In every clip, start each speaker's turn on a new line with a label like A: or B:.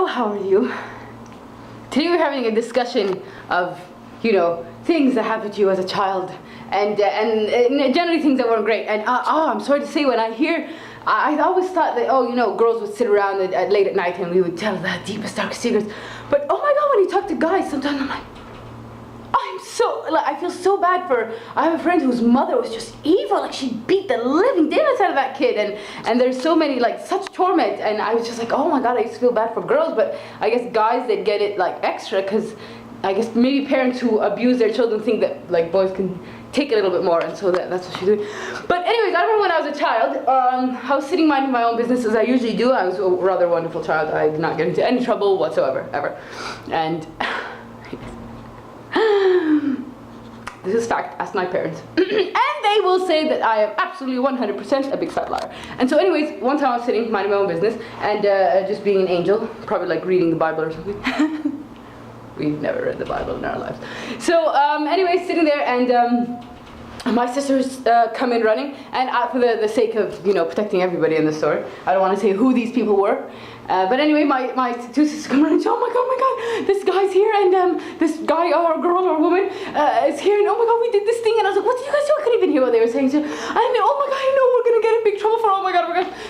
A: Hello, how are you? Today we're having a discussion of, things that happened to you as a child, and generally things that weren't great. And I'm sorry to say, when I hear, I always thought that, girls would sit around late at night and we would tell the deepest, darkest secrets. But oh my God, when you talk to guys, sometimes I'm like, I feel so bad for. I have a friend whose mother was just evil. Like, she beat the living daylights out of that kid, and there's so many, such torment. And I was just like, oh my God, I used to feel bad for girls, but I guess guys, they get it extra, because I guess maybe parents who abuse their children think that boys can take a little bit more, and so that's what she's doing. But anyways, I remember when I was a child, I was sitting minding my own business as I usually do. I was a rather wonderful child. I did not get into any trouble whatsoever, ever. And this is fact, ask my parents. And they will say that I am absolutely 100% a big fat liar. And so anyways, one time I was sitting minding my own business and just being an angel, probably reading the Bible or something. We've never read the Bible in our lives. So anyways, sitting there, and my sisters come in running, and for the sake of protecting everybody in the story, I don't want to say who these people were. But anyway, my two sisters come running and say, oh my God, this guy's here, and this guy or girl or woman is here, and oh my God, we did this thing. And I was like, what did you guys do? I couldn't even hear what they were saying. And oh my God, I know we're going to get in big trouble for, oh my God.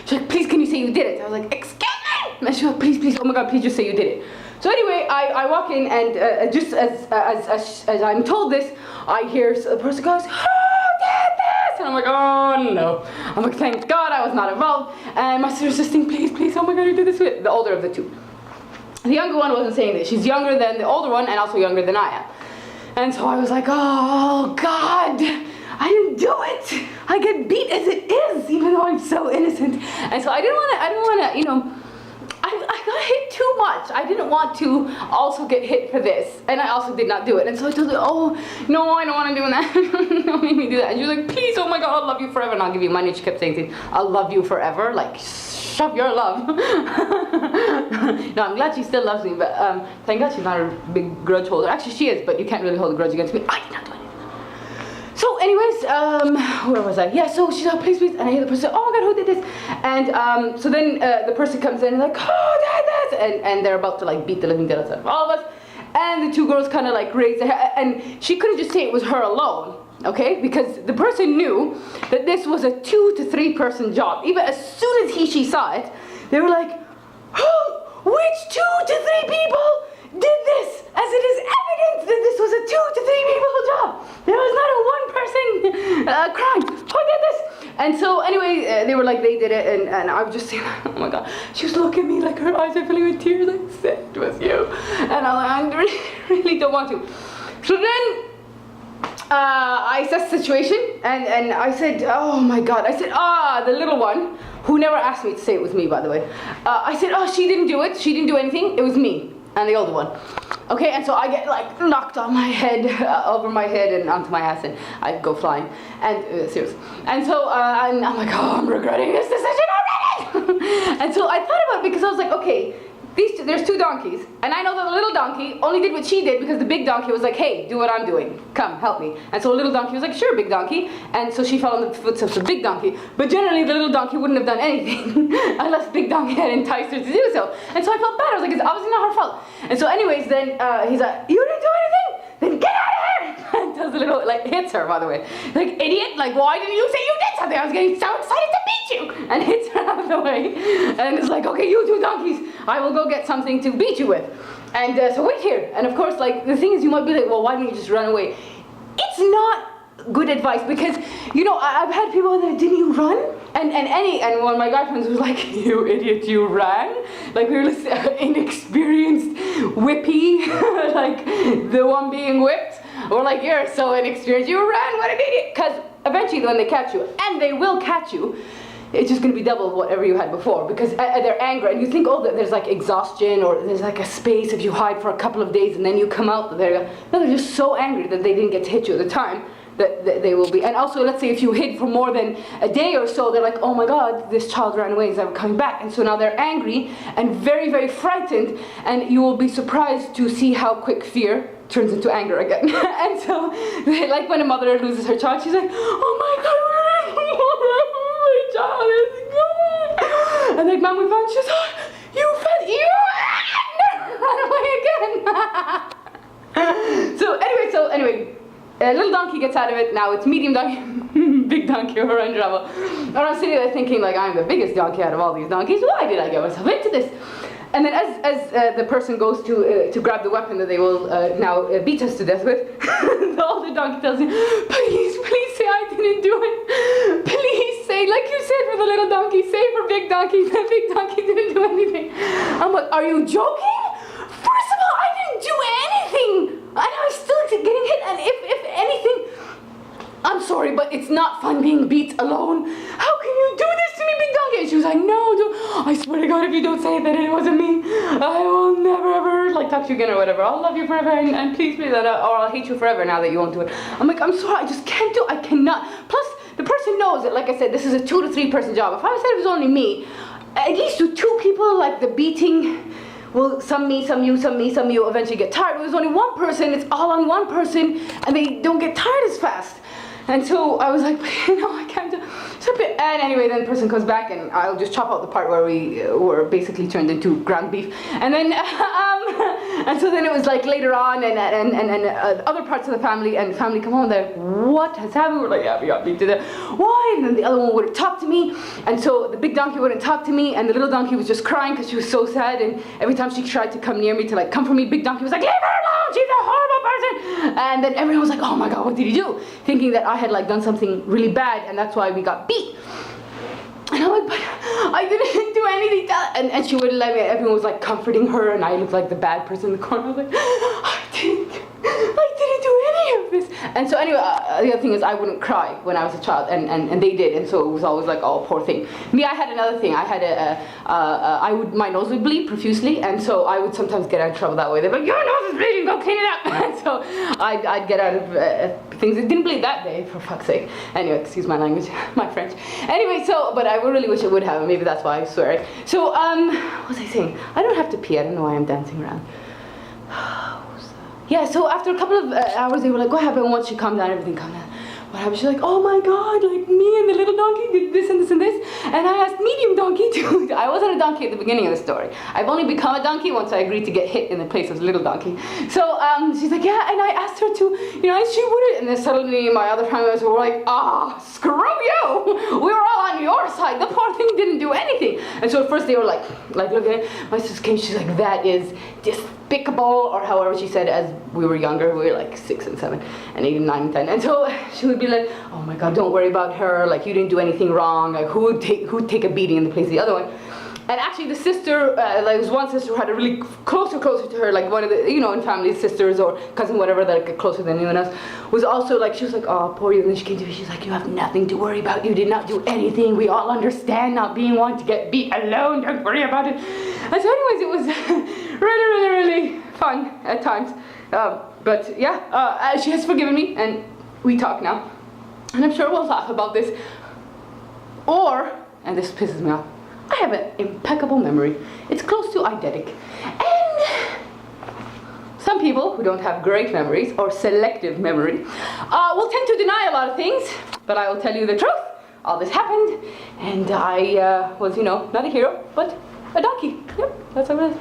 A: She's like, please, can you say you did it? I was like, excuse me. And she's like, please, oh my God, please just say you did it. So anyway, I walk in, and just as I'm told this, I hear the person goes, and I'm like, oh no. I'm like, thank God I was not involved. And my sister's just saying, please, oh my God, you did this with the older of the two. The younger one wasn't saying this. She's younger than the older one, and also younger than I am. And so I was like, oh God, I didn't do it. I get beat as it is, even though I'm so innocent. And so I didn't want to, I got hit too much. I didn't want to also get hit for this, and I also did not do it. And so I told her, oh no, I don't want to do that. Don't make me do that. And she was like, please, oh my God, I'll love you forever, and I'll give you money. She kept saying, I'll love you forever. Like, shove your love. No, I'm glad she still loves me, but thank God she's not a big grudge holder. Actually, she is, but you can't really hold a grudge against me. I did not do anything. So anyways, where was I? Yeah, so she's like, please, and I hear the person say, oh my God, who did this? And so then the person comes in and like, oh, that, and they're about to beat the living daylights out of all of us. And the two girls kind of raised their head, and she couldn't just say it was her alone, okay? Because the person knew that this was a 2 to 3 person job. Even as soon as she saw it, they were like, oh, which 2 to 3 people did this, as it is evident that this was a 2 to 3 people job. There was not a one-person crime. Who did this? And so anyway, they were like, they did it, and I was just saying, oh my God. She was looking at me like her eyes are filling with tears. I said it was you. And I'm like, I really don't want to. So then I assessed the situation, and I said, oh my God. I said, the little one, who never asked me to say it was me, by the way. I said, she didn't do it. She didn't do anything. It was me. And the older one. Okay, and so I get knocked on my head, over my head and onto my ass, and I go flying. And seriously. And so I'm like, oh, I'm regretting this decision already. And so I thought about it, because I was like, okay, there's 2 donkeys, and I know that the little donkey only did what she did because the big donkey was like, hey, do what I'm doing. Come, help me. And so the little donkey was like, sure, big donkey. And so she fell in the footsteps of big donkey. But generally, the little donkey wouldn't have done anything unless big donkey had enticed her to do so. And so I felt bad. I was like, it's obviously not her fault. And so anyways, then he's like, you didn't do anything? Then get out of here! And does a little, hits her, by the way. Like, idiot, why didn't you say you did something? I was getting so excited to beat you! And hits her out of the way. And it's like, okay, you 2 donkeys, I will go get something to beat you with. And so wait here. And of course, the thing is, you might be like, well, why didn't you just run away? It's not good advice, because, I've had people that, didn't you run? And one of my guy friends was like, you idiot, you ran? We were inexperienced whippy, the one being whipped. Or you're so inexperienced, you ran, what an idiot. Because eventually when they catch you, and they will catch you, it's just going to be double whatever you had before, because they're angry, and you think, oh, there's exhaustion, or there's a space if you hide for a couple of days and then you come out. No, they're just so angry that they didn't get to hit you at the time that they will be. And also, let's say if you hid for more than a day or so, they're like, oh my God, this child ran away, he's never coming back. And so now they're angry and very, very frightened, and you will be surprised to see how quick fear turns into anger again. And so, when a mother loses her child, she's like, oh my God, my child is gone. And Mom, we found, she's like, you fed you. anyway, a little donkey gets out of it. Now it's medium donkey, big donkey, we're in trouble. And I'm sitting there thinking, like, I'm the biggest donkey out of all these donkeys. Why did I get myself into this? And then as the person goes to grab the weapon that they will now beat us to death with, the older donkey tells him, please say I didn't do it. Please say, like you said for the little donkey, say for big donkey, the big donkey didn't do anything. I'm like, are you joking? First of all, I didn't do anything. And I'm still getting hit, and if anything, I'm sorry, but it's not fun being beat alone. How can you do this to me, big donkey? And she was like, no, I swear to God, if you don't say that it wasn't me, I will never ever like talk to you again or whatever. I'll love you forever, and please that, or I'll hate you forever now that you won't do it. I'm like, I'm sorry, I just can't do it. I cannot. Plus, the person knows that, like I said, this is a 2 to 3 person job. If I said it was only me, at least do 2 people, like the beating. Well, some me, some you, some me, some you eventually get tired. It was only 1 person, it's all on 1 person, and they don't get tired as fast. And so I was like, no, I can't do it. And anyway, then the person comes back, and I'll just chop out the part where we were basically turned into ground beef. And then, and so then it was like later on, and other parts of the family come home. They're like, what has happened? We're like, yeah, we got beat to death. Why? And then the other one wouldn't talk to me, and so the big donkey wouldn't talk to me, and the little donkey was just crying because she was so sad. And every time she tried to come near me to like comfort me, big donkey was like, leave her alone, she's a horrible person. And then everyone was like, oh my God, what did he do? Thinking that I had like done something really bad, and that's why we got beat. And I'm like, but I didn't do anything. And she wouldn't let me. Everyone was like comforting her, and I looked like the bad person in the corner. I was like, I didn't do any of this. And so anyway, the other thing is I wouldn't cry when I was a child, and they did, and so it was always like, oh, poor thing. Me, I had another thing. I had my nose would bleed profusely, and so I would sometimes get out of trouble that way. They'd be like, your nose is bleeding, go clean it up. And so I'd get out of things. It didn't bleed that day, for fuck's sake. Anyway, excuse my language, my French. Anyway, so, but I really wish it would have, and maybe that's why I swear it. So, what was I saying? I don't have to pee. I don't know why I'm dancing around. Yeah, so after a couple of hours, they were like, what happened? Once she calmed down, everything calmed down. What happened? She's like, oh my God, like me and the little donkey did this and this and this. And I asked medium donkey to, I wasn't a donkey at the beginning of the story. I've only become a donkey once I agreed to get hit in the place of little donkey. So she's like, yeah, and I asked her to, and she wouldn't. And then suddenly my other family members were like, screw you. We were all on your side. The poor thing didn't do anything. And so at first they were like look at it. My sister came, she's like, that is despicable, or however she said, as we were younger, we were like 6 and 7 and 8 and 9 and 10. And so she would be like, oh my God, don't worry about her, like you didn't do anything wrong, like who'd take a beating in the place of the other one. And actually the sister, like there was one sister who had a really closer to her, like one of the, in family, sisters or cousin, whatever, that like closer than anyone else, was also like, she was like, oh, poor you. And then she came to me, she's like, you have nothing to worry about, you did not do anything, we all understand not being one to get beat alone, don't worry about it. And so anyways, it was really fun at times. But yeah, she has forgiven me, and we talk now. And I'm sure we'll laugh about this. Or, and this pisses me off, I have an impeccable memory. It's close to eidetic. And some people who don't have great memories or selective memory will tend to deny a lot of things, but I will tell you the truth. All this happened, and I was, not a hero, but a donkey. Yep, that's how it is.